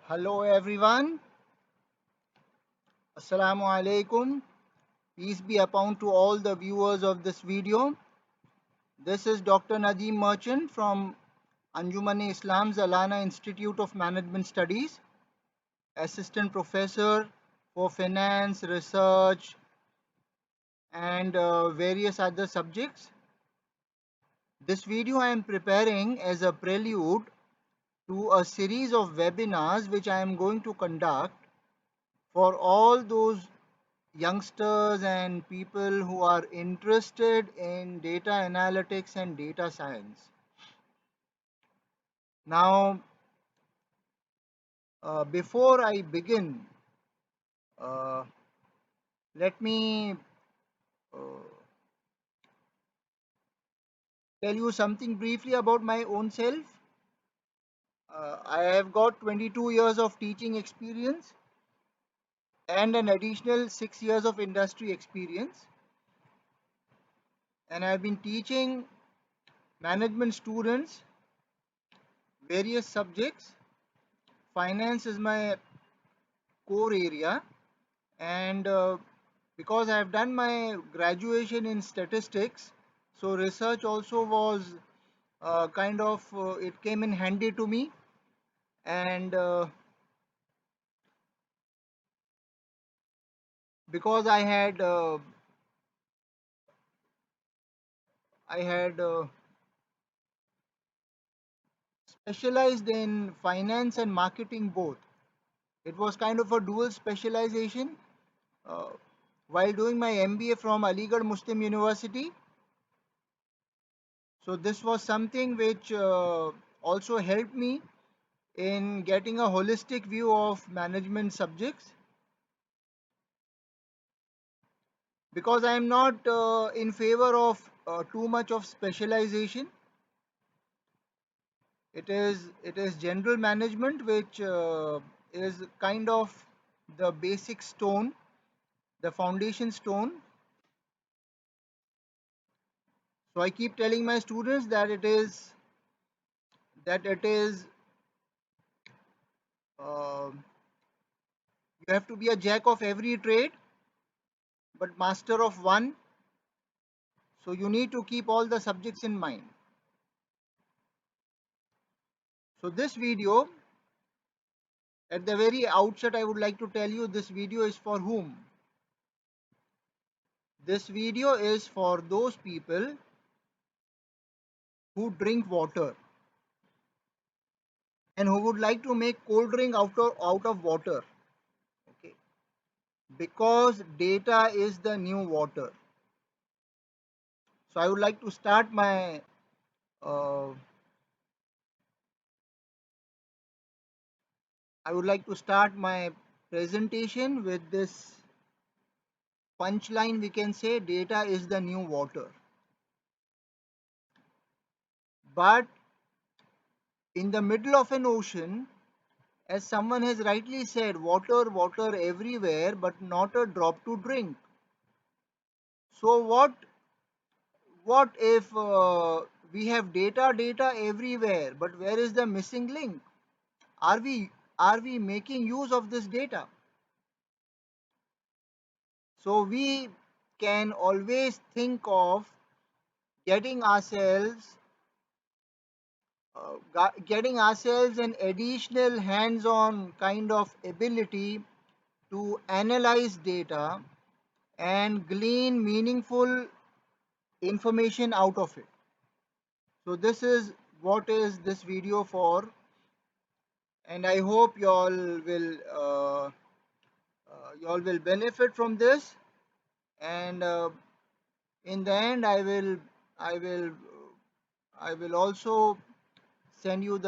Hello everyone. Assalamu alaikum. Peace be upon to all the viewers of this video. This is Dr. Nadeem Merchant from Anjuman Islam Zalana Institute of Management Studies, Assistant Professor for Finance, Research and various other subjects. This video I am preparing as a prelude to a series of webinars which I am going to conduct for all those youngsters and people who are interested in data analytics and data science. Now, before I begin, uh, let me uh, tell you something briefly about my own self. I have got 22 years of teaching experience and an additional 6 years of industry experience, and I've been teaching management students various subjects. Finance is my core area, and because I have done my graduation in statistics, so research also was it came in handy to me, and because I had specialized in finance and marketing both. It was kind of a dual specialization. Uh, while doing my MBA from Aligarh Muslim University, so this was something which also helped me in getting a holistic view of management subjects, because I am not in favor of too much of specialization. It is general management which is kind of the basic stone, the foundation stone. So I keep telling my students that it is uh, you have to be a jack of every trade but master of one. So you need to keep all the subjects in mind. So this video, at the very outset, I would like to tell you this video is for whom? This video is for those people who drink water and who would like to make cold drink out of water. Okay, because data is the new water. So I would like to start my uh, presentation with this punchline. We can say data is the new water. But in the middle of an ocean, as someone has rightly said, water, water everywhere, but not a drop to drink. So what if we have data everywhere, but where is the missing link? Are we making use of this data? So we can always think of getting ourselves getting ourselves an additional hands-on kind of ability to analyze data and glean meaningful information out of it. So this is what is this video for, and I hope you all will benefit from this. And in the end, I will I will also send you uh,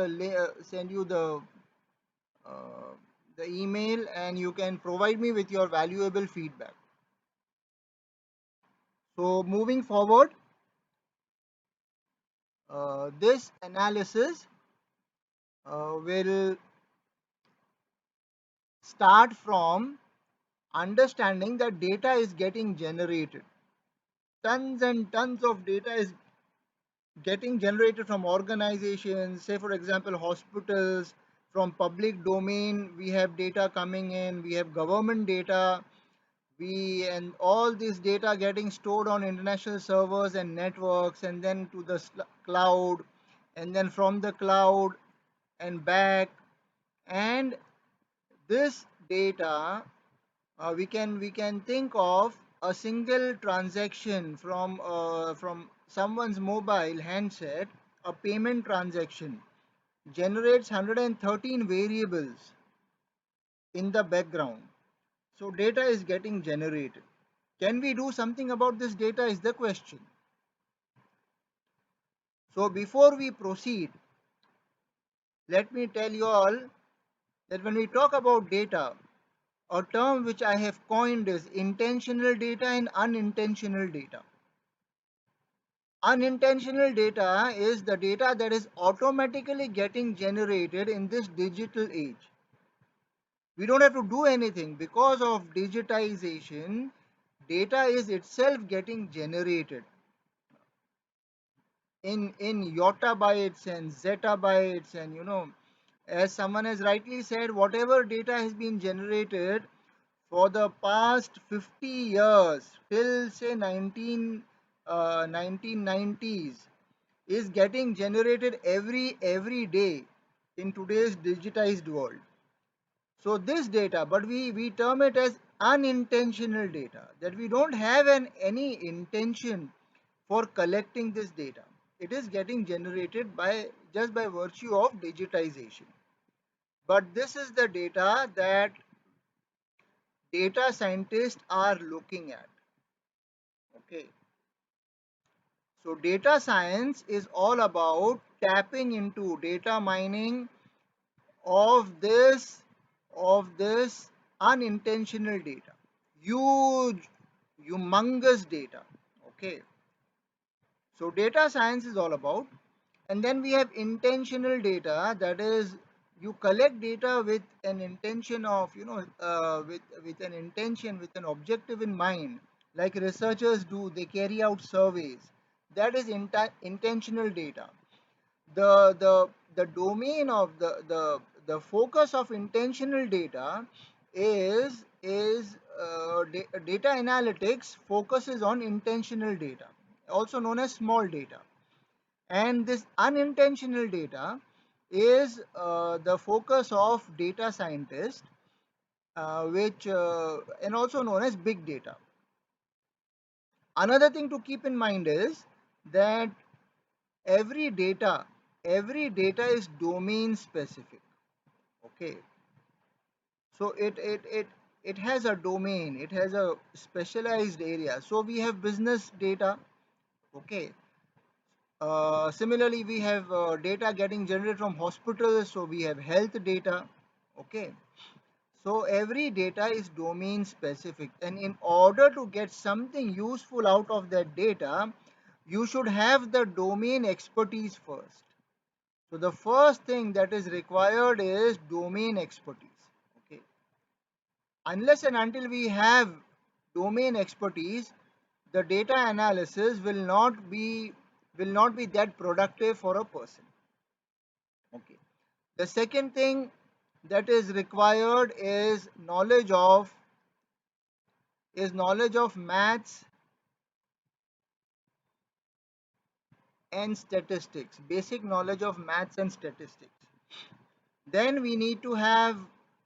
the email, and you can provide me with your valuable feedback. So moving forward, this analysis will start from understanding that data is getting generated. Tons and tons of data is getting generated from organizations, say for example hospitals, from public domain we have data coming in, we have government data, we and all this data getting stored on international servers and networks, and then to the cloud, and then from the cloud and back. And this data, we can think of a single transaction from someone's mobile handset. A payment transaction generates 113 variables in the background. So data is getting generated. Can we do something about this data is the question. So before we proceed, let me tell you all that when we talk about data, a term which I have coined is intentional data and unintentional data. Unintentional data is the data that is automatically getting generated in this digital age. We don't have to do anything because of digitization. Data is itself getting generated in yottabytes and zettabytes, and as someone has rightly said, whatever data has been generated for the past 50 years till say 1990s is getting generated every day in today's digitized world. So this data, but we term it as unintentional data, that we don't have any intention for collecting this data. It is getting generated by just by virtue of digitization. But this is the data that data scientists are looking at. Okay. So data science is all about tapping into data mining of this unintentional data, huge, humongous data. Okay. So data science is all about. And then we have intentional data, that is, you collect data with an intention of, with an intention, with an objective in mind, like researchers do, they carry out surveys. That is intentional data. The domain of the focus of intentional data is data analytics focuses on intentional data, also known as small data. And this unintentional data is the focus of data scientists, which and also known as big data. Another thing to keep in mind is that every data every data is domain specific. Okay. So it has a domain, it has a specialized area. So we have business data. Okay. Similarly, we have data getting generated from hospitals, so we have health data. Okay. So every data is domain specific, and in order to get something useful out of that data, you should have the domain expertise first. So the first thing that is required is domain expertise. Okay. Unless and until we have domain expertise, the data analysis will not be that productive for a person. Okay. The second thing that is required is knowledge of maths and statistics, basic knowledge of maths and statistics. Then we need to have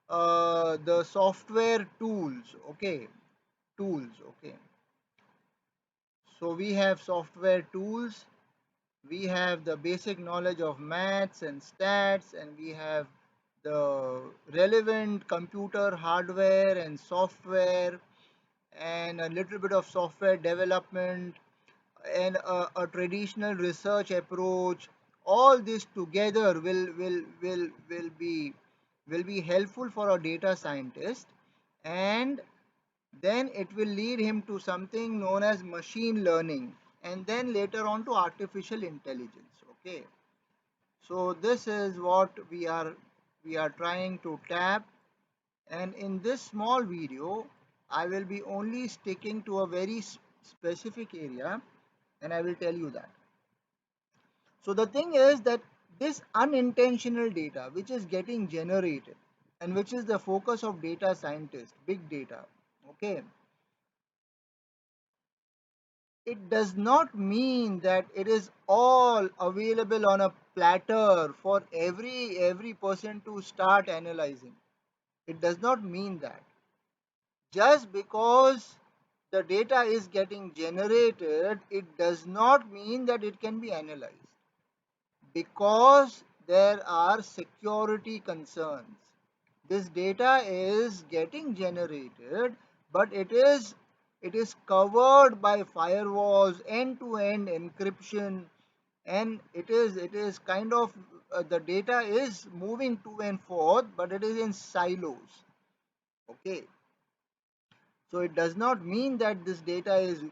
the software tools. Okay. Tools. Okay. So we have software tools, we have the basic knowledge of maths and stats, and we have the relevant computer hardware and software, and a little bit of software development, and a traditional research approach. All this together will be helpful for a data scientist, and then it will lead him to something known as machine learning, and then later on to artificial intelligence. Okay. So this is what we are trying to tap, and in this small video I will be only sticking to a very specific area, and I will tell you that. So the thing is that This unintentional data which is getting generated and which is the focus of data scientists, big data, okay, it does not mean that it is all available on a platter for every person to start analyzing. It does not mean that. Just because the data is getting generated, it does not mean that it can be analyzed, because there are security concerns. This data is getting generated, but it is covered by firewalls, end-to-end encryption, and it is kind of the data is moving to and forth, but it is in silos. Okay, so it does not mean that this data is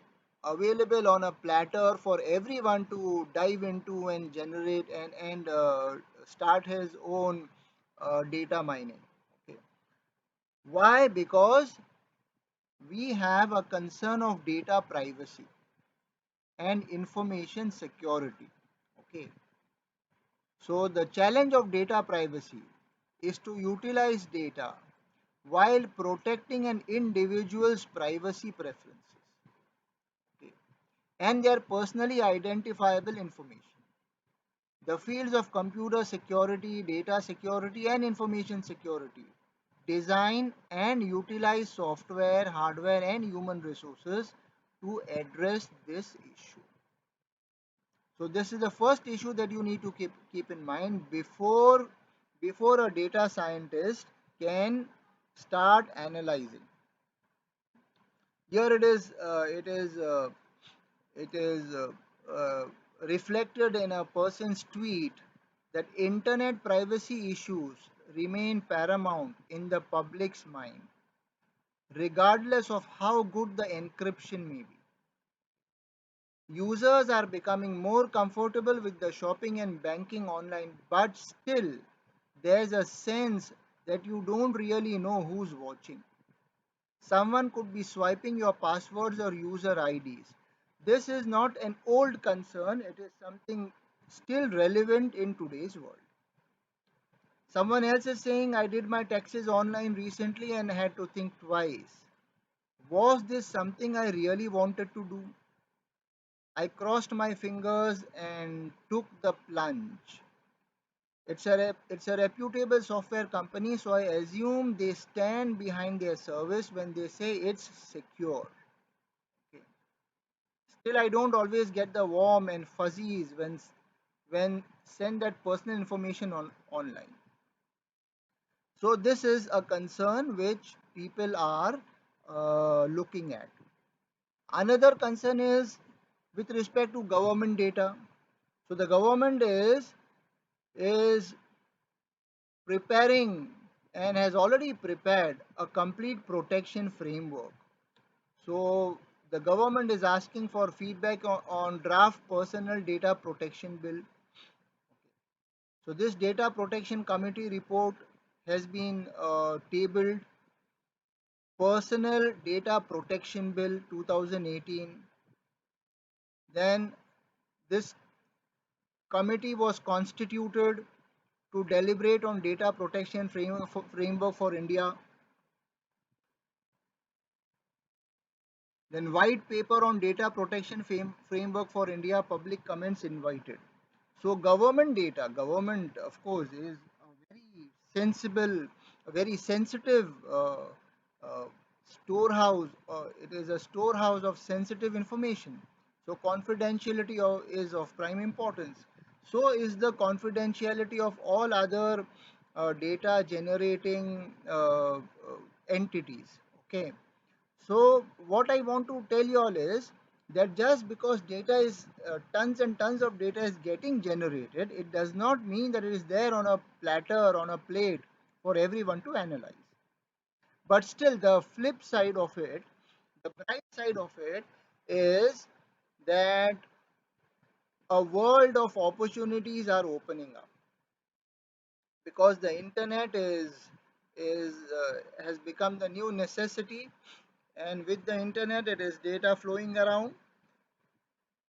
available on a platter for everyone to dive into and generate and start his own data mining. Okay. Why? Because we have a concern of data privacy and information security. Okay. So the challenge of data privacy is to utilize data while protecting an individual's privacy preferences, okay, and their personally identifiable information. The fields of computer security, data security, and information security design and utilize software, hardware, and human resources to address this issue. So this is the first issue that you need to keep in mind before a data scientist can start analyzing. Here it is reflected in a person's tweet that internet privacy issues remain paramount in the public's mind, regardless of how good the encryption may be. Users are becoming more comfortable with the shopping and banking online, but still, there's a sense that you don't really know who's watching. Someone could be swiping your passwords or user IDs. This is not an old concern, it is something still relevant in today's world. Someone else is saying, I did my taxes online recently and had to think twice. Was this something I really wanted to do? I crossed my fingers and took the plunge. It's a reputable software company, so I assume they stand behind their service when they say it's secure. Okay. Still, I don't always get the warm and fuzzies when send that personal information online. So this is a concern which people are looking at. Another concern is with respect to government data. So the government is preparing and has already prepared a complete protection framework. So the government is asking for feedback on draft personal data protection bill. So this data protection committee report has been tabled, personal data protection bill 2018. Then this committee was constituted to deliberate on data protection framework for India. Then white paper on data protection framework for India, public comments invited. So government of course is a very sensible, a very sensitive uh, storehouse. It is a storehouse of sensitive information. So confidentiality is of prime importance. So is the confidentiality of all other data generating entities. Okay. So what I want to tell you all is that just because data is tons and tons of data is getting generated, it does not mean that it is there on a platter, on a plate for everyone to analyze. But still, the flip side of it, the bright side of it is that a world of opportunities are opening up, because the internet is has become the new necessity, and with the internet it is data flowing around.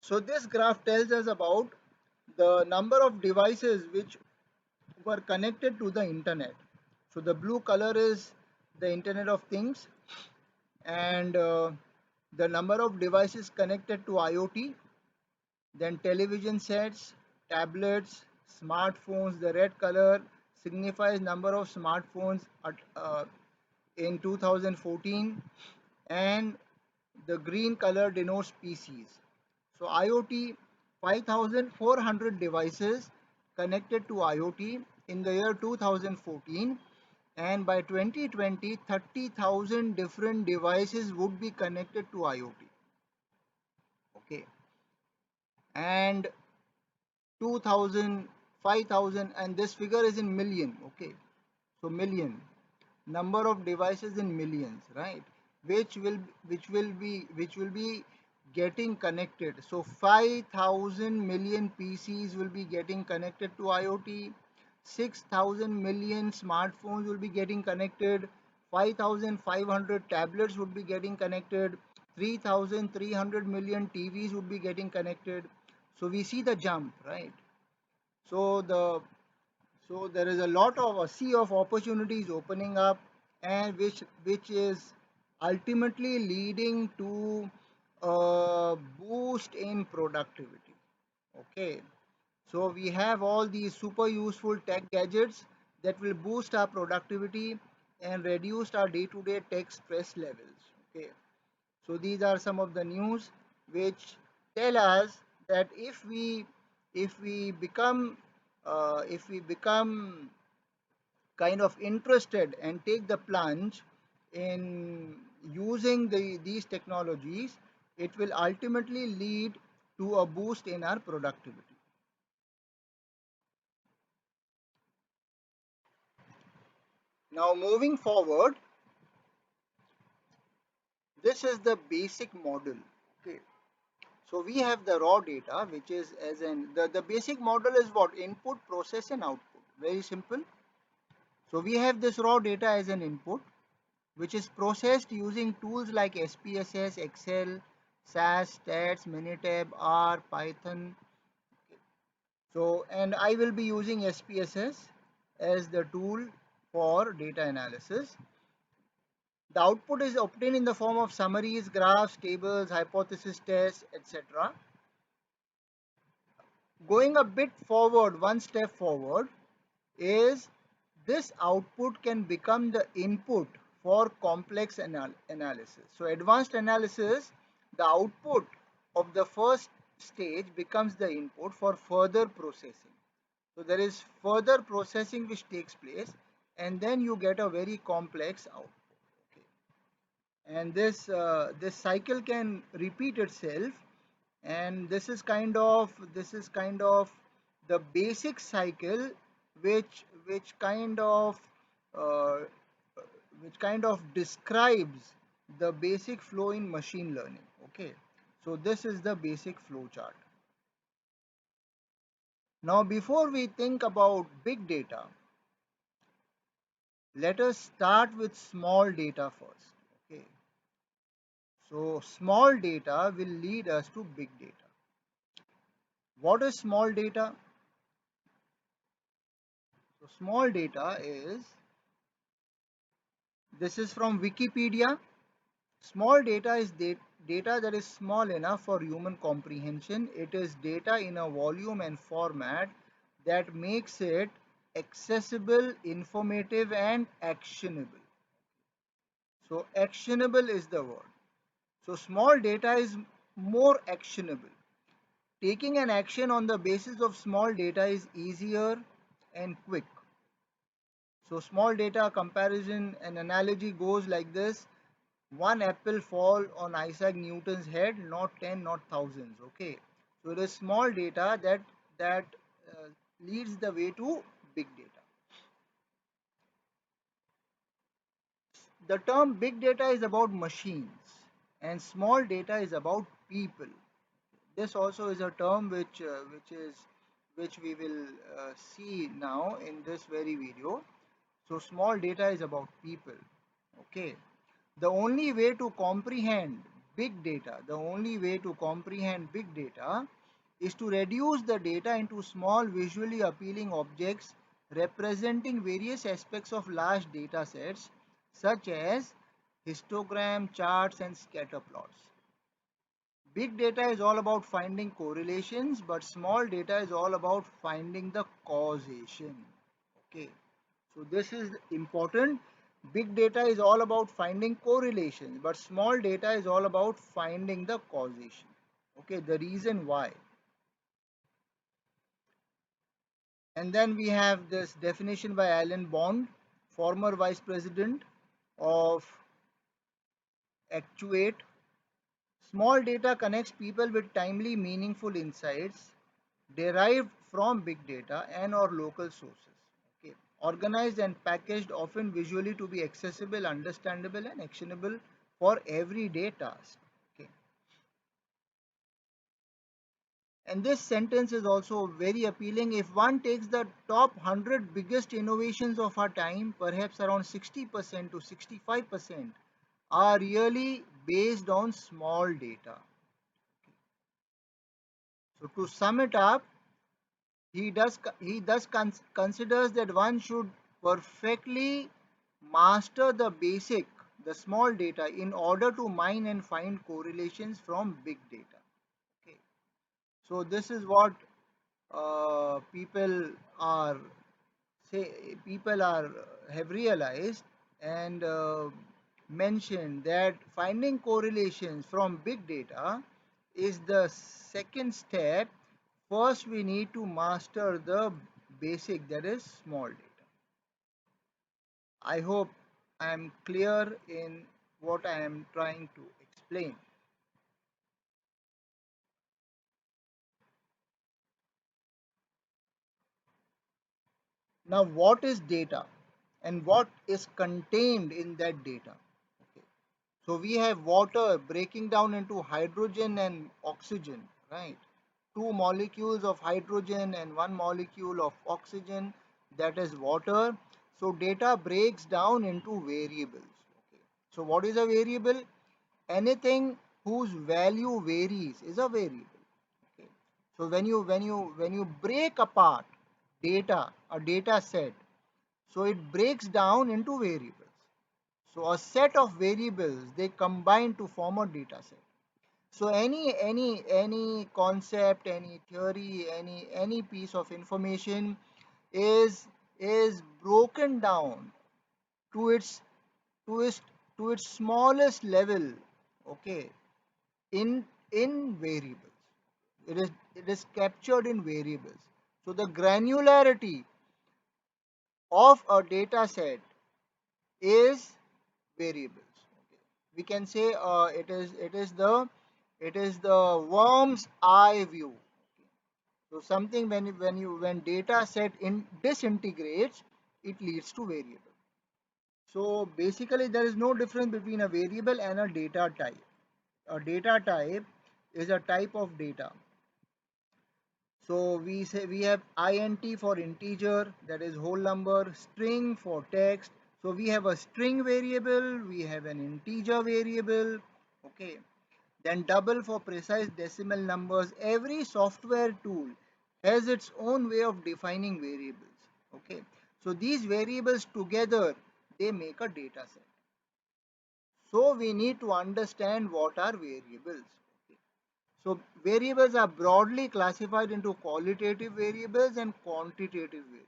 So this graph tells us about the number of devices which were connected to the internet. So the blue color is the Internet of Things, and the number of devices connected to IoT, then television sets, tablets, smartphones. The red color signifies number of smartphones in 2014, and the green color denotes PCs. So IoT, 5,400 devices connected to IoT in the year 2014, and by 2020, 30,000 different devices would be connected to IoT. Okay, and 2,000, 5,000, and this figure is in million. Okay, so million, number of devices in millions, right? Which will be getting connected. So 5,000 million PCs will be getting connected to IoT. 6,000 million smartphones will be getting connected. 5,500 tablets would be getting connected. 3,300 million TVs would be getting connected. So we see the jump, right? So there is a lot of a sea of opportunities opening up, and which is ultimately leading to a boost in productivity. Okay, so we have all these super useful tech gadgets that will boost our productivity and reduce our day-to-day tech stress levels. Okay, so these are some of the news which tell us that if we become kind of interested and take the plunge in using these technologies, it will ultimately lead to a boost in our productivity. Now moving forward, this is the basic model. Okay, so we have the raw data, which is as in the basic model is what? Input, process, and output. Very simple. So we have this raw data as an input, which is processed using tools like SPSS, Excel, SAS, Stats, Minitab, R, Python. So, and I will be using SPSS as the tool for data analysis. The output is obtained in the form of summaries, graphs, tables, hypothesis tests, etc. Going a bit forward, one step forward, is this output can become the input for complex analysis. So advanced analysis, the output of the first stage becomes the input for further processing. So there is further processing which takes place, and then you get a very complex output. Okay, and this cycle can repeat itself, and this is kind of the basic cycle which which kind of uh, which kind of describes the basic flow in machine learning. Okay, so this is the basic flow chart. Now before we think about big data, let us start with small data first. Okay, so small data will lead us to big data. What is small data? So small data is, this is from Wikipedia. Small data is data that is small enough for human comprehension. It is data in a volume and format that makes it accessible, informative, and actionable. So actionable is the word. So small data is more actionable. Taking an action on the basis of small data is easier and quick. So small data comparison and analogy goes like this: one apple fall on Isaac Newton's head, not 10, not thousands. Okay, so it is small data that leads the way to big data. The term big data is about machines, and small data is about people. This also is a term which we will see now in this very video. So small data is about people. Okay, the only way to comprehend big data, is to reduce the data into small visually appealing objects representing various aspects of large data sets such as histogram, charts and scatter plots. Big data is all about finding correlations, but small data is all about finding the causation. Okay, so this is important. Big data is all about finding correlations, but small data is all about finding the causation. Okay, the reason why. And then we have this definition by Alan Bond, former vice president of Actuate. Small data connects people with timely, meaningful insights derived from big data and or local sources. Okay. Organized and packaged often visually to be accessible, understandable and actionable for everyday tasks. Okay. And this sentence is also very appealing. If one takes the top 100 biggest innovations of our time, perhaps around 60% to 65% are really based on small data. So to sum it up, he thus considers that one should perfectly master the small data in order to mine and find correlations from big data. Okay. So this is what people are people are have realized and mentioned that finding correlations from big data is the second step. First we need to master the basic, that is small data. I hope I am clear in what I am trying to explain. Now what is data and what is contained in that data? Okay. So we have water breaking down into hydrogen and oxygen, right? Two molecules of hydrogen and one molecule of oxygen, that is water. So data breaks down into variables. Okay. So what is a variable? Anything whose value varies is a variable. Okay. So when you break apart a data set, so it breaks down into variables. So a set of variables, they combine to form a data set. So any concept, any theory, any piece of information is is broken down to to its to its smallest level. Okay, in variables. It is captured in variables. So the granularity of a data set is variables. Okay. We can say it is the worm's eye view. Okay. So something when data set in disintegrates, it leads to variable. So basically there is no difference between a variable and a data type. A data type is a type of data. So we say we have int for integer, that is whole number, string for text. So we have a string variable, we have an integer variable, okay. Then double for precise decimal numbers. Every software tool has its own way of defining variables, okay. So these variables together, they make a data set. So we need to understand what are variables. Okay. So variables are broadly classified into qualitative variables and quantitative variables.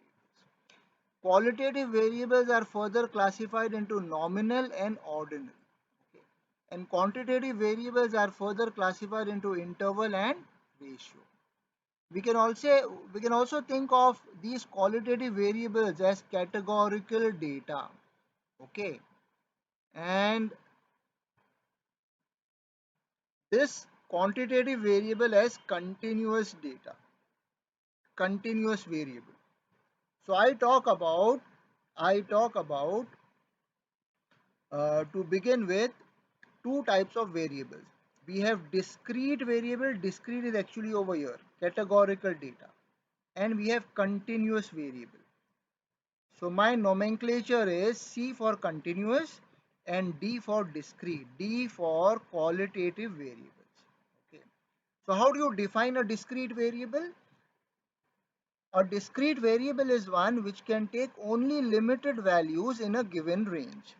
Qualitative variables are further classified into nominal and ordinal. Okay. And quantitative variables are further classified into interval and ratio. We can also think of these qualitative variables as categorical data. Okay. And this quantitative variable as continuous variable. So I talk about to begin with two types of variables. We have discrete variable. Discrete is actually over here, categorical data, and we have continuous variable. So my nomenclature is C for continuous and D for discrete. D for qualitative variables. Okay. So how do you define a discrete variable? A discrete variable is one which can take only limited values in a given range.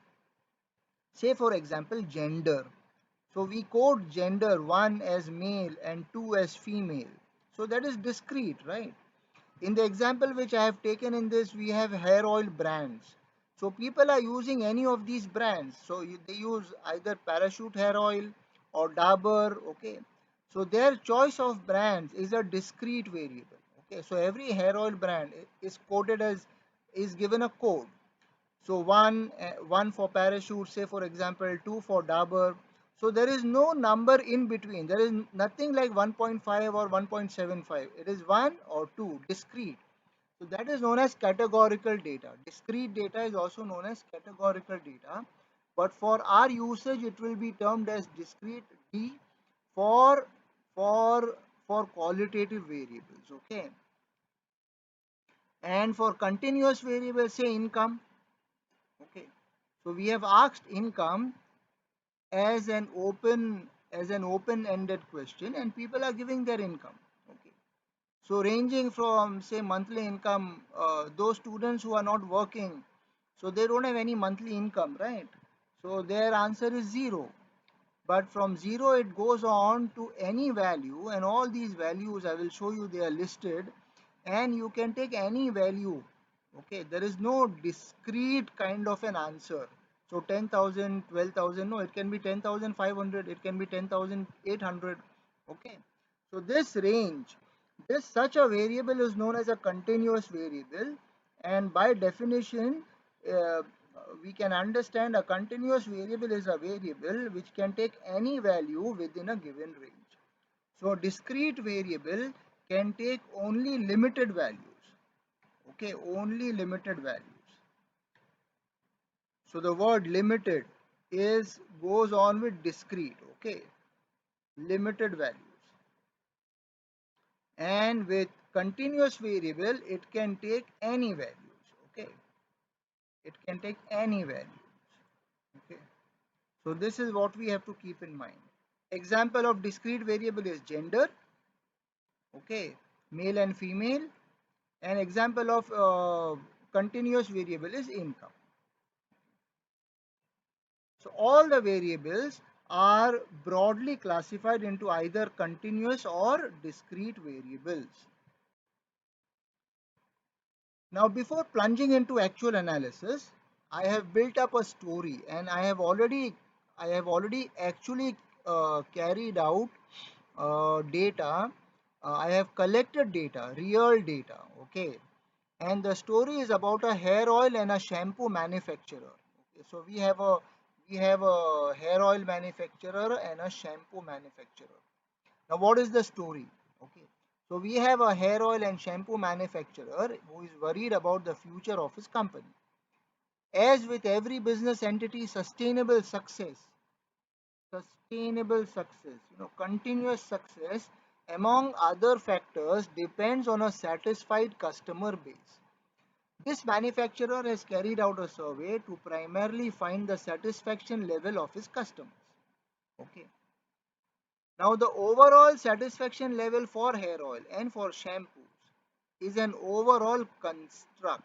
Say for example gender. So we code gender 1 as male and 2 as female. So that is discrete, right? In the example which I have taken in this, we have hair oil brands. So people are using any of these brands. So they use either Parachute hair oil or Dabur. Okay. So their choice of brands is a discrete variable. Okay. So every hair oil brand is coded as, is given a code. So one for Parachute, say for example, two for Dabur. So there is no number in between. There is nothing like 1.5 or 1.75. It is one or two, discrete. So that is known as categorical data. Discrete data is also known as categorical data. But for our usage, it will be termed as discrete D for for for qualitative variables. Okay. And for continuous variables, say income. Okay. So we have asked income as an open-ended question, and people are giving their income. Okay. So ranging from say monthly income, those students who are not working, so they don't have any monthly income, right? So their answer is zero. But from zero it goes on to any value, and all these values I will show you, they are listed, and you can take any value. Okay, there is no discrete kind of an answer. So 10,000, 12,000, no, it can be 10,500, it can be 10,800. Okay, so this range, this such a variable is known as a continuous variable, and by definition uh, we can understand a continuous variable is a variable which can take any value within a given range. So discrete variable can take only limited values. Okay, only limited values. So the word limited is goes on with discrete. Okay, limited values. And with continuous variable it can take any values. Okay, it can take any values. Okay, so this is what we have to keep in mind. Example of discrete variable is gender. Okay, male and female. An example of continuous variable is income. So all the variables are broadly classified into either continuous or discrete variables. Now before plunging into actual analysis, I have built up a story, and I have already actually carried out data. I have collected data, real data. Okay, and the story is about a hair oil and a shampoo manufacturer. Okay, so we have a hair oil manufacturer and a shampoo manufacturer. Now what is the story? Okay, so we have a hair oil and shampoo manufacturer who is worried about the future of his company. As with every business entity, continuous success among other factors depends on a satisfied customer base. This manufacturer has carried out a survey to primarily find the satisfaction level of his customers. Okay. Now the overall satisfaction level for hair oil and for shampoos is an overall construct.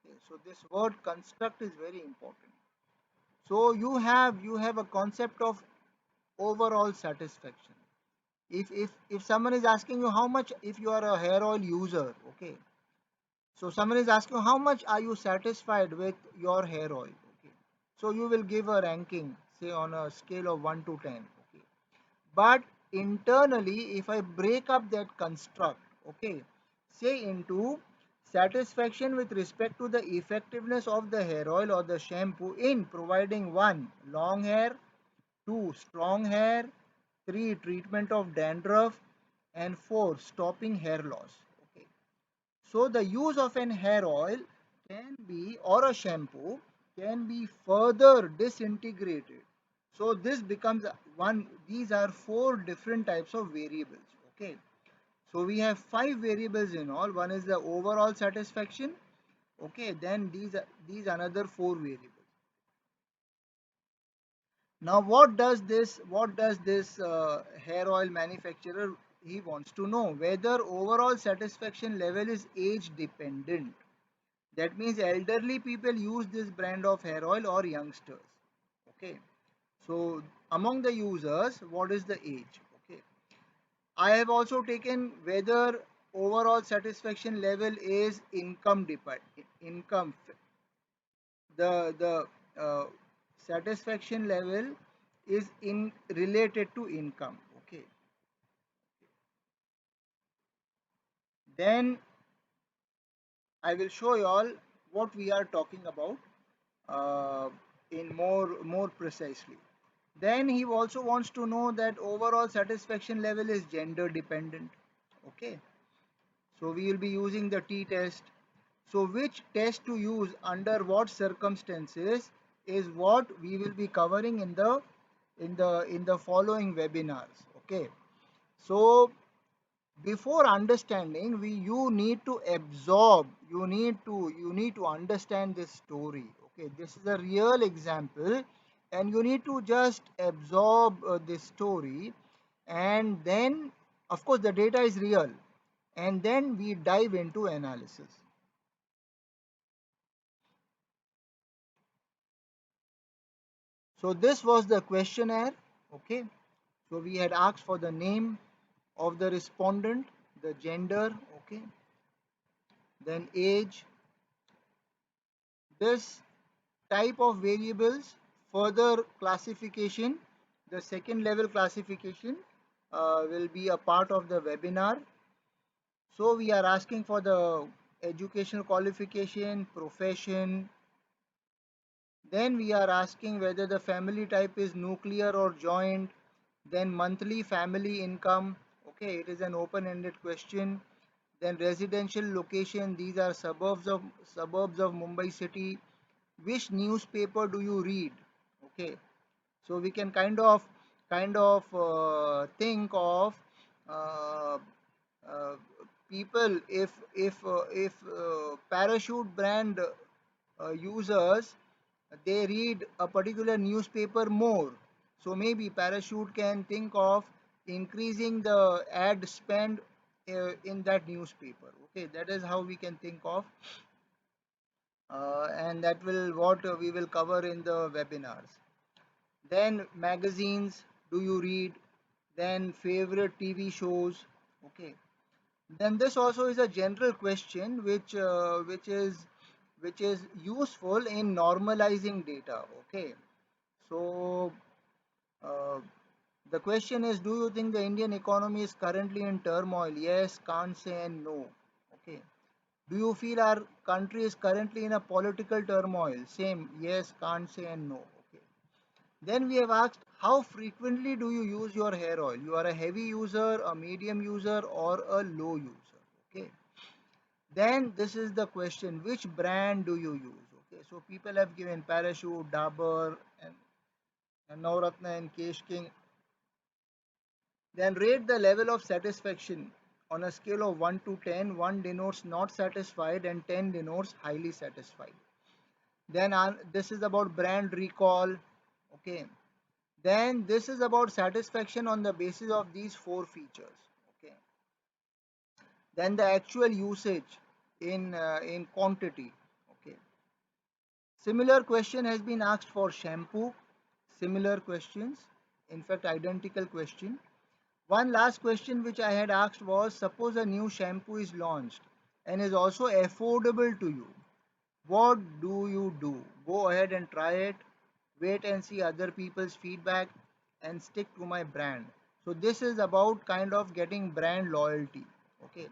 Okay. So this word construct is very important. So you have a concept of overall satisfaction. If someone is asking you how much, if you are a hair oil user, okay, so someone is asking how much are you satisfied with your hair oil? Okay. So you will give a ranking, say on a scale of 1 to 10. Okay. But internally, if I break up that construct, okay, say into satisfaction with respect to the effectiveness of the hair oil or the shampoo in providing one, long hair, two, strong hair, three, treatment of dandruff, and four, stopping hair loss. Okay. So the use of an hair oil can be, or a shampoo can be further disintegrated. So this becomes one, these are four different types of variables. Okay. So we have five variables in all. One is the overall satisfaction. Okay. Then these another four variables. Now what does this hair oil manufacturer he wants to know whether overall satisfaction level is age dependent. That means elderly people use this brand of hair oil or youngsters. Okay. So among the users, what is the age? Okay. I have also taken whether overall satisfaction level is income dependent. Income, the satisfaction level is in related to income. Okay. Then I will show you all what we are talking about in more precisely. Then he also wants to know that overall satisfaction level is gender dependent. Okay, so we will be using the T test. So which test to use under what circumstances is what we will be covering in the following webinars. Okay, so before understanding, you need to absorb, you need to understand this story. Okay, this is a real example, and you need to just absorb this story, and then of course the data is real, and then we dive into analysis. So this was the questionnaire. Okay, so we had asked for the name of the respondent, the gender, okay, then age, this type of variables, further classification, the second level classification will be a part of the webinar. So we are asking for the educational qualification, profession. Then we are asking whether the family type is nuclear or joint. Then monthly family income. Okay, it is an open-ended question. Then residential location. These are suburbs of Mumbai city. Which newspaper do you read? Okay, so we can kind of think of uh, uh, people, if parachute brand users, they read a particular newspaper more, so maybe parachute can think of increasing the ad spend in that newspaper. Okay, that is how we can think of, and that will what we will cover in the webinars. Then magazines, do you read? Then favorite TV shows. Okay, then this also is a general question which is useful in normalizing data. Okay, so uh, the question is, do you think the Indian economy is currently in turmoil? Yes, can't say, and no. Okay, do you feel our country is currently in a political turmoil? Same, yes, can't say, and no. Okay, then we have asked, how frequently do you use your hair oil? You are a heavy user, a medium user, or a low user. Okay. Then this is the question, which brand do you use? Okay. So people have given Parachute, Dabur, and Navratna and Kesh King. Then rate the level of satisfaction on a scale of 1 to 10. 1 denotes not satisfied and 10 denotes highly satisfied. Then this is about brand recall. Okay. Then this is about satisfaction on the basis of these four features. Okay. Then the actual usage in quantity. Okay. Similar question has been asked for shampoo. Similar questions, in fact identical question. One last question which I had asked was, suppose a new shampoo is launched and is also affordable to you. What do you do? Go ahead and try it, wait and see other people's feedback, and stick to my brand. So this is about kind of getting brand loyalty. Okay.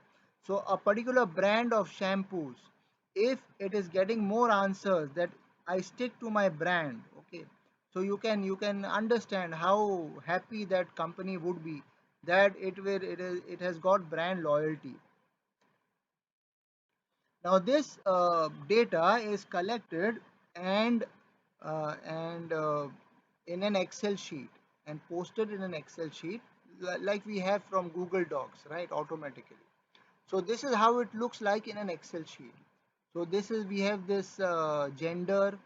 So a particular brand of shampoos, if it is getting more answers that I stick to my brand, okay. So you can understand how happy that company would be that it has got brand loyalty. Now this data is collected and in an Excel sheet and posted in an Excel sheet like we have from Google Docs, right? Automatically. So this is how it looks like in an Excel sheet. So this is we have this gender.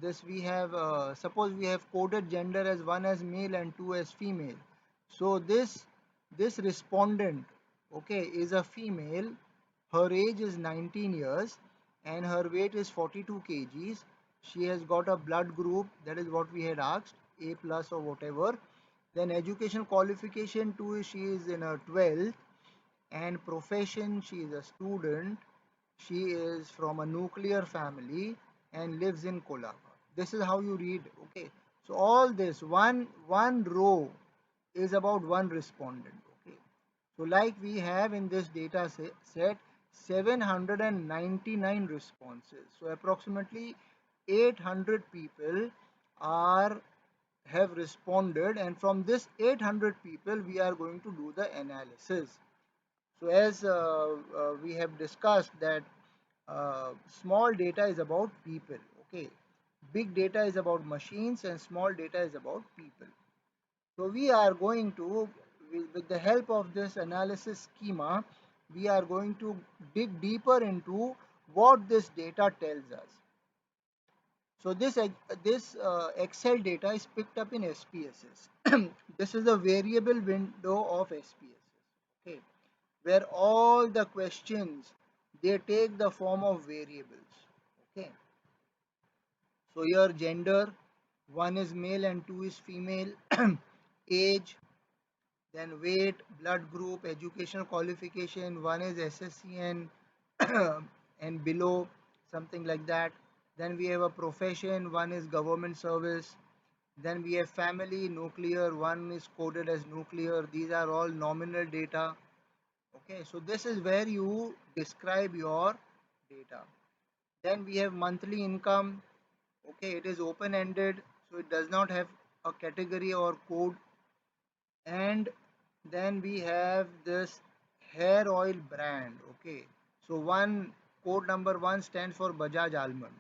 This we have suppose we have coded gender as one as male and two as female. So this respondent, okay, is a female. Her age is 19 years and her weight is 42 kgs. She has got a blood group, that is what we had asked, A plus or whatever. Then education qualification too, she is in her 12th, and profession, she is a student. She is from a nuclear family and lives in Kolaba. This is how you read, okay. So all this one row is about one respondent, okay. So like we have in this data set 799 responses. So approximately 800 people are have responded, and from this 800 people we are going to do the analysis. So as we have discussed that small data is about people, okay. Big data is about machines and small data is about people. So we are going to, with the help of this analysis schema, we are going to dig deeper into what this data tells us. So this Excel data is picked up in SPSS. This is the variable window of SPSS, okay, where all the questions, they take the form of variables, okay. So your gender, one is male and two is female. Age, then weight, blood group, educational qualification, one is SSC and and below, something like that. Then we have a profession, one is government service. Then we have family, nuclear, one is coded as nuclear. These are all nominal data. Okay, so this is where you describe your data. Then we have monthly income. Okay, it is open ended, so it does not have a category or code. And then we have this hair oil brand, okay. So one, code number one stands for Bajaj Almond.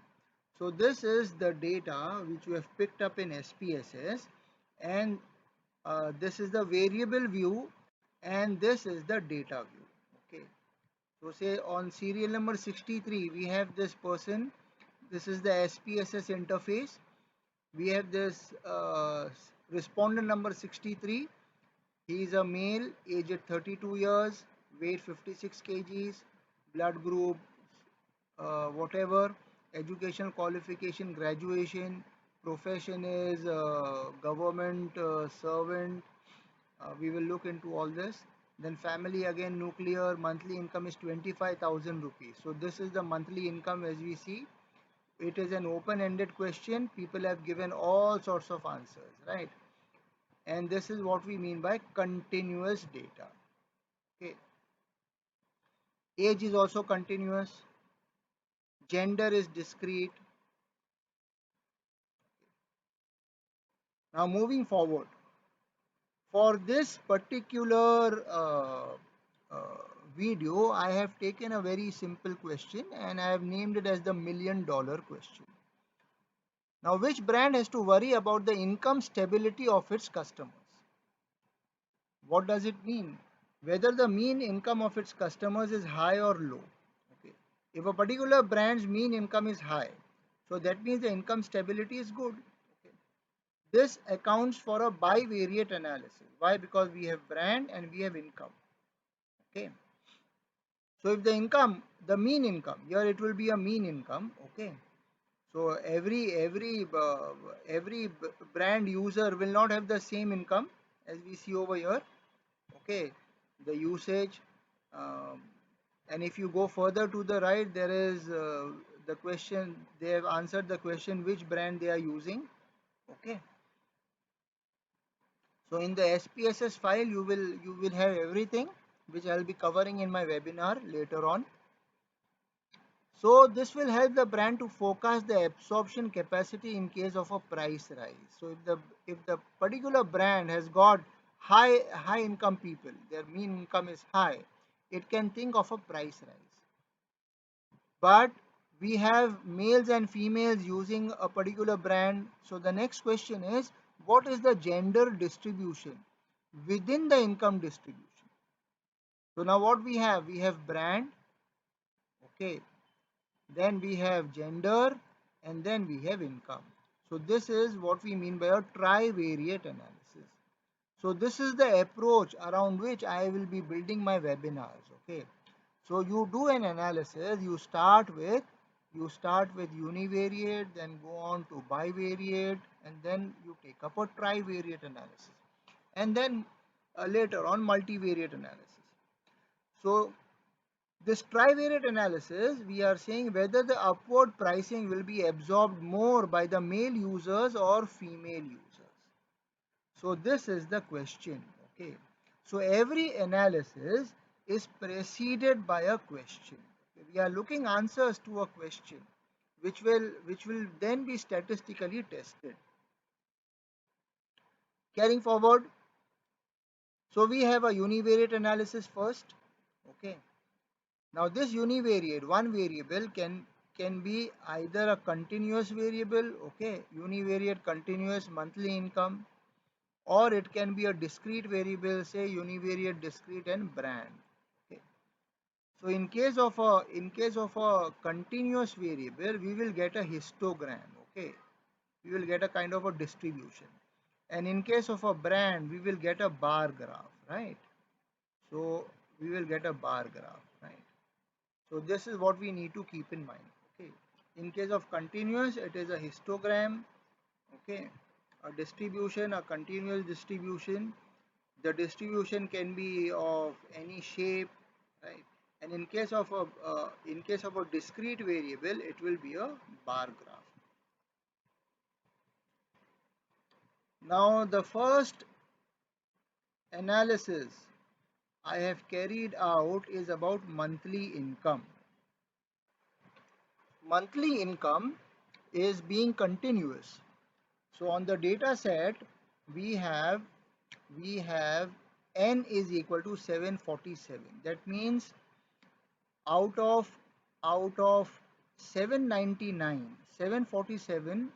So this is the data which we have picked up in SPSS, and this is the variable view, and this is the data view, okay. So say on serial number 63 we have this person. This is the SPSS interface. We have this respondent number 63. He is a male, aged 32 years, weight 56 kgs, blood group, whatever, education qualification, graduation, profession is government servant. We will look into all this. Then family, again nuclear, monthly income is 25,000 rupees. So this is the monthly income. As we see, it is an open-ended question. People have given all sorts of answers, right? And this is what we mean by continuous data, okay. Age is also continuous, gender is discrete. Now moving forward, for this particular video I have taken a very simple question and I have named it as the $1,000,000 question. Now, which brand has to worry about the income stability of its customers? What does it mean? Whether the mean income of its customers is high or low. Okay. If a particular brand's mean income is high, so that means the income stability is good. Okay. This accounts for a bivariate analysis. Why? Because we have brand and we have income. Okay. So if the income, the mean income, here it will be a mean income. Okay. So every brand user will not have the same income as we see over here. Okay, the usage, um, and if you go further to the right, there is the question. They have answered the question which brand they are using. Okay, so in the SPSS file, you will have everything which I'll be covering in my webinar later on. So this will help the brand to forecast the absorption capacity in case of a price rise. So if the particular brand has got high income people, their mean income is high, it can think of a price rise. But we have males and females using a particular brand. So the next question is, what is the gender distribution within the income distribution? So now what we have brand, okay, then we have gender, and then we have income. So this is what we mean by a trivariate analysis. So this is the approach around which I will be building my webinars. Okay. So you do an analysis. You start with univariate, then go on to bivariate, and then you take up a trivariate analysis, and then later on multivariate analysis. So this trivariate analysis, we are saying whether the upward pricing will be absorbed more by the male users or female users. So this is the question. Okay. So every analysis is preceded by a question. We are looking answers to a question, which will then be statistically tested. Carrying forward, so we have a univariate analysis first. Okay. Now this univariate, one variable can be either a continuous variable, okay, univariate continuous monthly income, or it can be a discrete variable, say univariate discrete and brand. Okay. So in case of a continuous variable, we will get a histogram. Okay, we will get a kind of a distribution, and in case of a brand, we will get a bar graph, right? So we will get a bar graph, right? So this is what we need to keep in mind. Okay, in case of continuous, it is a histogram. Okay, a distribution, a continuous distribution. The distribution can be of any shape, right? And in case of a discrete variable, it will be a bar graph. Now the first analysis I have carried out is about monthly income. Monthly income is being continuous. So on the data set, we have we have n is equal to 747. That means out of out of 799, 747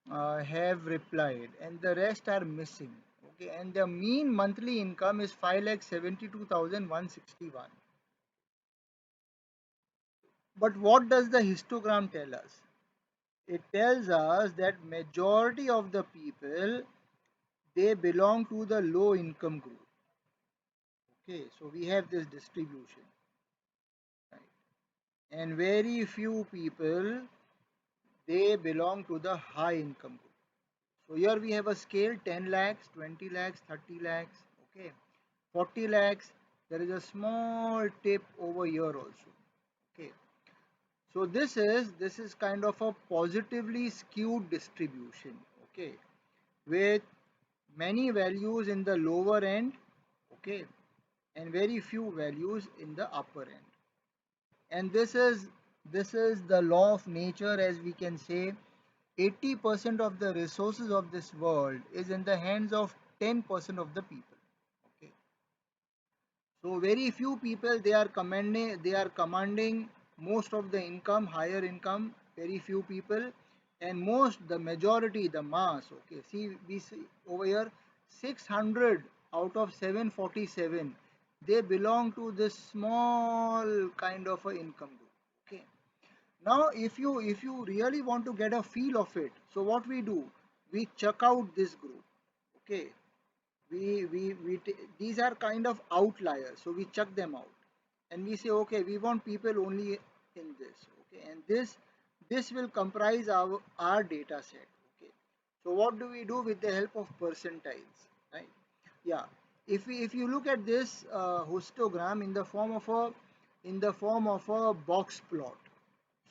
have replied, and the rest are missing. Okay, and the mean monthly income is 5,72,161. But what does the histogram tell us? It tells us that majority of the people, they belong to the low income group. Okay, so we have this distribution, right? And very few people, they belong to the high income group. So here we have a scale 10 lakhs, 20 lakhs, 30 lakhs, okay, 40 lakhs. There is a small tip over here also. Okay. So this is kind of a positively skewed distribution, okay, with many values in the lower end, okay, and very few values in the upper end. And this is the law of nature, as we can say. 80% of the resources of this world is in the hands of 10% of the people. Okay. So very few people, they are commanding most of the income, higher income, very few people, and the majority, the mass. Okay, see, we see over here 600 out of 747, they belong to this small kind of a income group. Okay. Now if you really want to get a feel of it, so what we do, we check out this group. Okay, these are kind of outliers, so we check them out, and we say, okay, we want people only in this. Okay, and this will comprise our data set. Okay, so what do we do with the help of percentiles, right? Yeah, if you look at this histogram in the form of a box plot.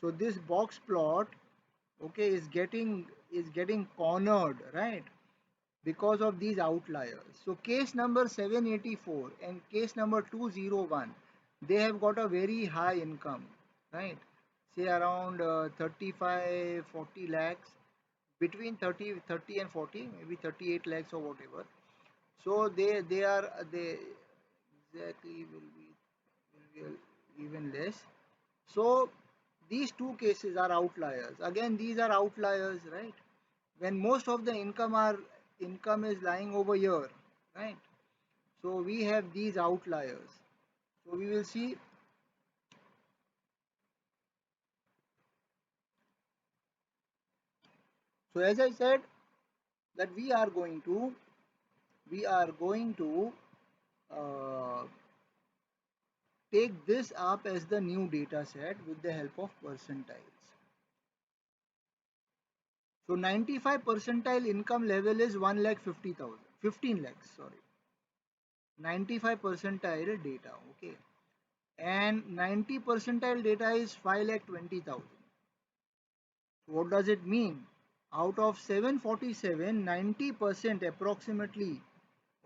So this box plot, okay, is getting cornered, right, because of these outliers. So case number 784 and case number 201, they have got a very high income, right? Say around 35, 40 lakhs, between 30 and 40, maybe 38 lakhs or whatever. So they exactly will be even less. So these two cases are outliers. Again, these are outliers, right? When most of the income is lying over here, right? So we have these outliers. So we will see. So as I said, that we are going to we are going to uh, take this up as the new data set with the help of percentiles. So 95 percentile income level is 1,50,000, 15 lakhs, sorry. 95 percentile data, okay. And 90 percentile data is 5,20,000. So what does it mean? Out of 747, 90% approximately,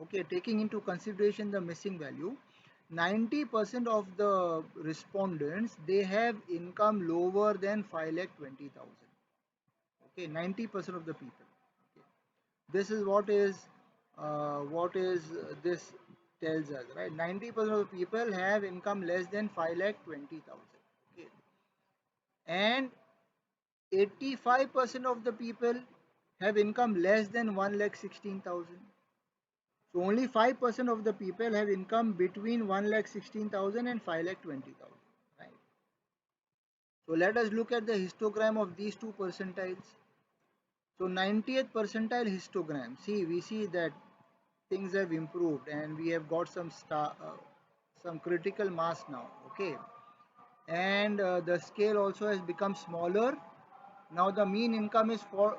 okay, taking into consideration the missing value, 90% of the respondents, they have income lower than 5,20,000. Okay, 90% of the people. Okay. This is what is this tells us, right? 90% of the people have income less than 5,20,000. Okay, and 85% of the people have income less than 1,16,000. So only 5% of the people have income between 1,16,000 and 5,20,000. Right. So let us look at the histogram of these two percentiles. So 90th percentile histogram. See, we see that things have improved and we have got some critical mass now. Okay, and the scale also has become smaller. Now the mean income is for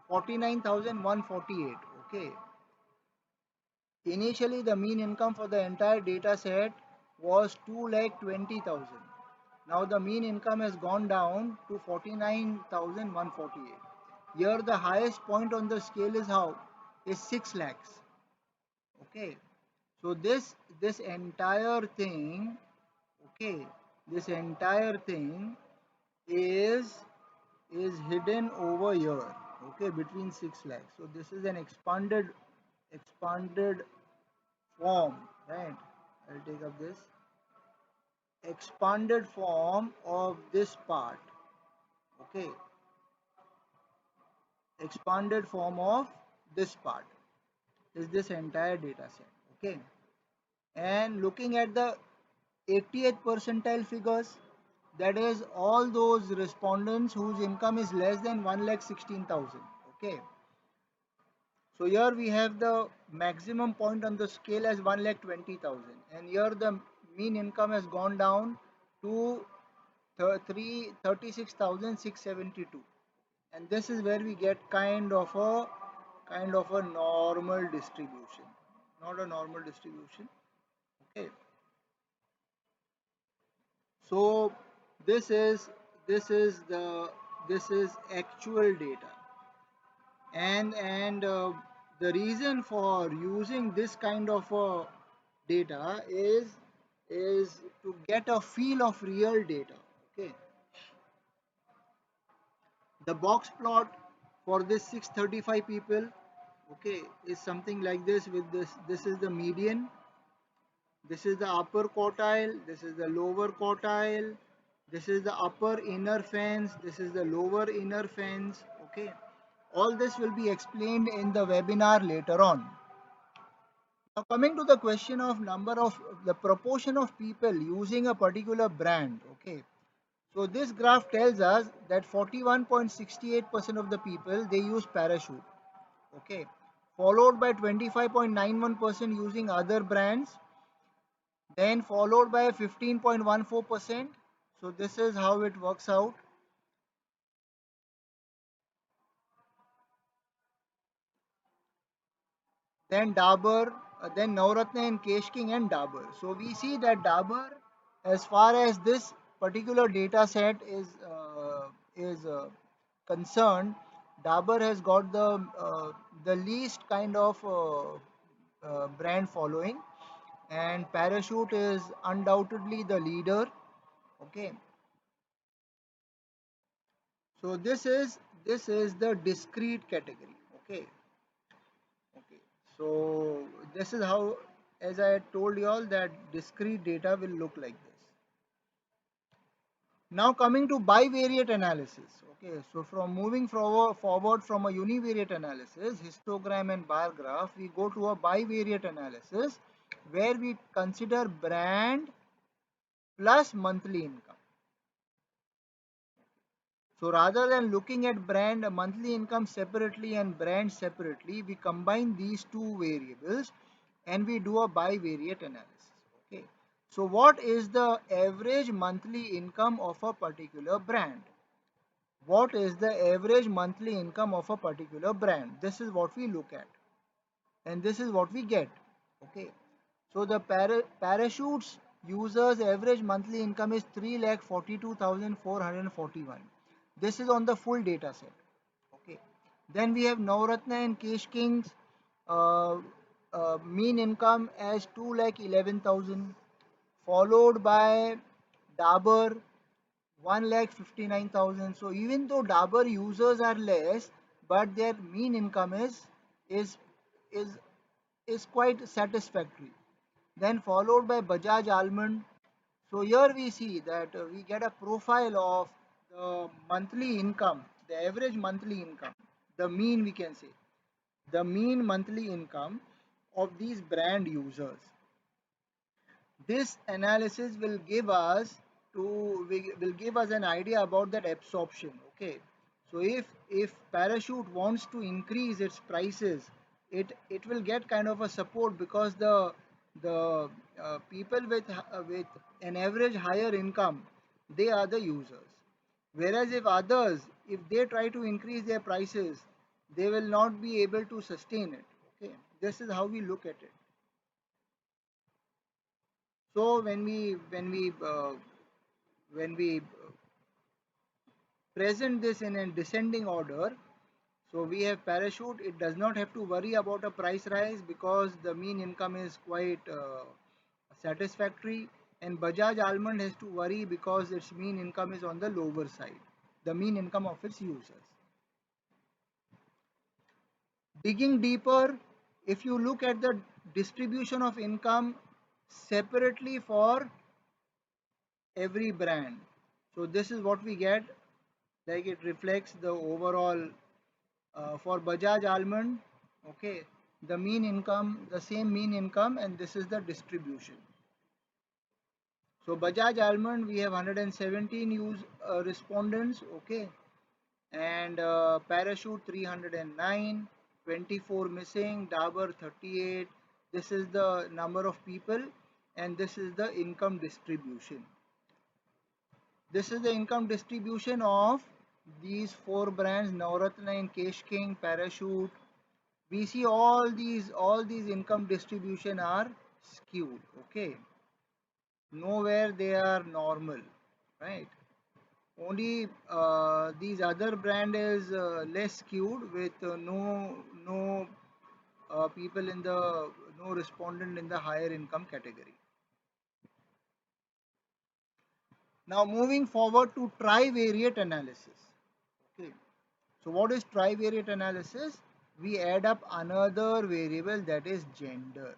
49,148. Okay, initially the mean income for the entire data set was 2,20,000. Now the mean income has gone down to 49,148. Here the highest point on the scale is how? Is 6 lakhs. Okay, so this entire thing, okay, this entire thing is is hidden over here, okay, between 6 lakhs. So this is an expanded form, right? I'll take up this expanded form of this part. Okay, expanded form of this part is this entire data set. Okay, and looking at the 80th percentile figures, that is all those respondents whose income is less than 1,16,000. Okay, so here we have the maximum point on the scale as 1,20,000, and here the mean income has gone down to 36,672, and this is where we get kind of a normal distribution, not a normal distribution. Okay, so this is this is the this is actual data, and the reason for using this kind of data is to get a feel of real data. Okay, the box plot for this 635 people, okay, is something like this. With this is the median, this is the upper quartile, this is the lower quartile, this is the upper inner fence, this is the lower inner fence. Okay, all this will be explained in the webinar later on. Now coming to the question of number of the proportion of people using a particular brand. Okay, so this graph tells us that 41.68% of the people, they use Parachute. Okay, followed by 25.91% using other brands, then followed by 15.14%. So this is how it works out. Then Dabur, then Navratna and Kesh King and Dabur. So we see that Dabur, as far as this particular data set is concerned, Dabur has got the least kind of brand following, and Parachute is undoubtedly the leader. Okay, so this is the discrete category. Okay, okay. So this is how, as I told you all, that discrete data will look like this. Now coming to bivariate analysis. Okay, so from moving forward from a univariate analysis, histogram and bar graph, we go to a bivariate analysis where we consider brand plus monthly income. So rather than looking at brand monthly income separately and brand separately, we combine these two variables and we do a bivariate analysis. Okay. So what is the average monthly income of a particular brand? What is the average monthly income of a particular brand? This is what we look at, and this is what we get. Okay. So the parachutes users average monthly income is 3,42,441. This is on the full data set. Okay. Then we have Navratna and Kesh King's uh, mean income as 2,11,000, followed by Dabur 1,59,000. So even though Dabur users are less, but their mean income is is is quite satisfactory. Then followed by Bajaj Almond. So here we see that we get a profile of the monthly income, the average monthly income, the mean we can say, the mean monthly income of these brand users. This analysis will give us will give us an idea about that absorption. Okay, so if Parachute wants to increase its prices, it will get kind of a support because the people with an average higher income, they are the users, whereas if others, if they try to increase their prices, they will not be able to sustain it. Okay, this is how we look at it. So when we present this in a descending order, so we have Parachute. It does not have to worry about a price rise because the mean income is quite satisfactory, and Bajaj Almond has to worry because its mean income is on the lower side, the mean income of its users. Digging deeper, if you look at the distribution of income separately for every brand, so this is what we get. Like it reflects the overall for Bajaj Almond. Okay, the mean income, the same mean income, and this is the distribution. So Bajaj Almond, we have 117 use respondents. Okay, and Parachute 309, 24 missing, Dabur 38. This is the number of people, and this is the income distribution. This is the income distribution of these four brands: Navratna and Kesh King, Parachute. We see all these income distribution are skewed. Okay, nowhere they are normal, right? Only these other brand is less skewed with no people in the no respondent in the higher income category. Now moving forward to trivariate analysis. Okay, so what is trivariate analysis? We add up another variable, that is gender.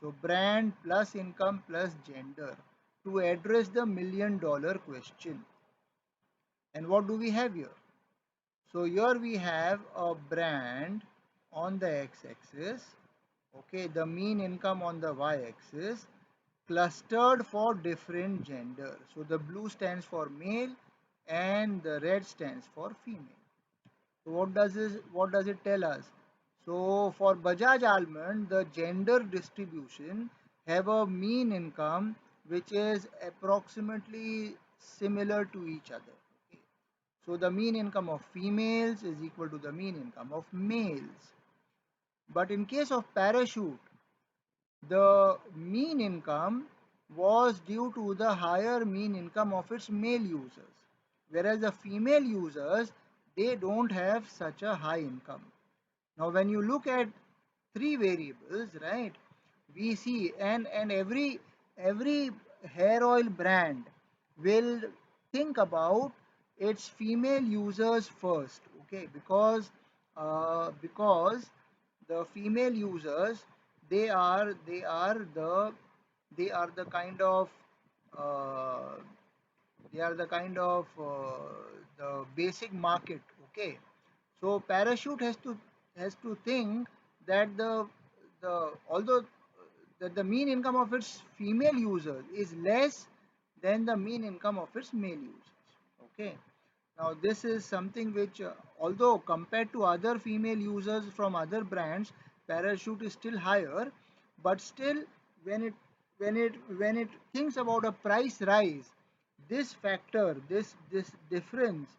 So brand plus income plus gender to address the $1,000,000 question. And what do we have here? So here we have a brand on the x-axis, okay, the mean income on the y-axis, clustered for different gender. So the blue stands for male and the red stands for female. So what does it tell us? So for Bajaj Almond, the gender distribution have a mean income which is approximately similar to each other. Okay. So the mean income of females is equal to the mean income of males. But in case of Parachute, the mean income was due to the higher mean income of its male users, whereas the female users, they don't have such a high income. Now when you look at three variables, right, we see and every hair oil brand will think about its female users first. Okay, because the female users, they are the kind of uh, the basic market. Okay, so Parachute has to think that the although that the mean income of its female users is less than the mean income of its male users. Okay, Now, this is something which, although compared to other female users from other brands, Parachute is still higher, but still, when it when it thinks about a price rise, this factor, this difference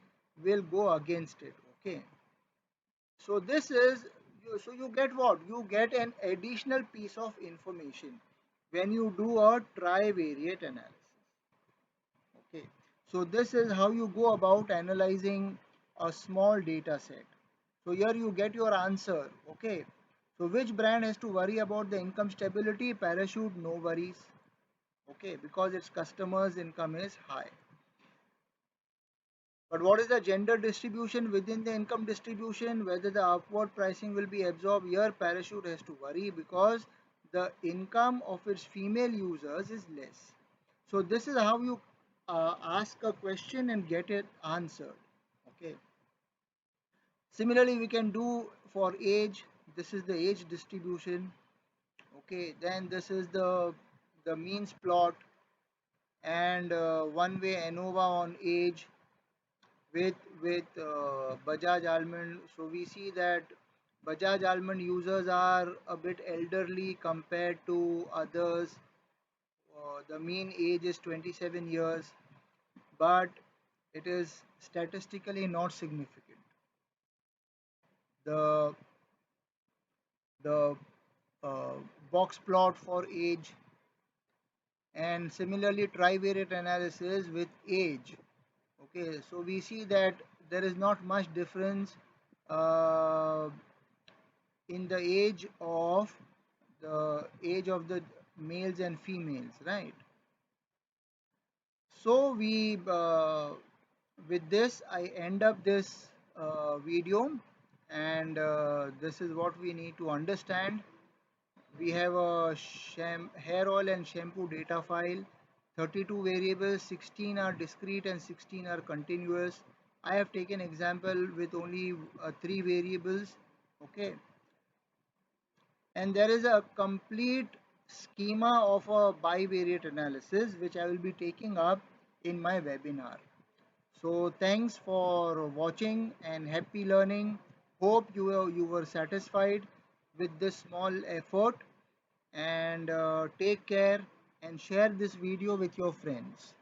will go against it. Okay, so this is so you get what? You get an additional piece of information when you do a tривariate analysis. Okay, so this is how you go about analyzing a small data set. So here you get your answer. Okay, so which brand has to worry about the income stability? Parachute, no worries. Okay, because its customers' income is high. But what is the gender distribution within the income distribution? Whether the upward pricing will be absorbed? Here, Parachute has to worry because the income of its female users is less. So this is how you ask a question and get it answered. Okay. Similarly, we can do for age. This is the age distribution. Okay. Then this is the means plot and one way ANOVA on age with Bajaj Almond. So we see that Bajaj Almond users are a bit elderly compared to others. The mean age is 27 years, but it is statistically not significant. The the uh, box plot for age and similarly trivariate analysis with age. Okay, so we see that there is not much difference uh, in the age of the males and females, right? So we with this I end up this video, and this is what we need to understand. We have a hair oil and shampoo data file, 32 variables, 16 are discrete and 16 are continuous. I have taken example with only 3 variables. Okay, and there is a complete schema of a bivariate analysis which I will be taking up in my webinar. So thanks for watching and happy learning. Hope you were satisfied with this small effort, and take care and share this video with your friends.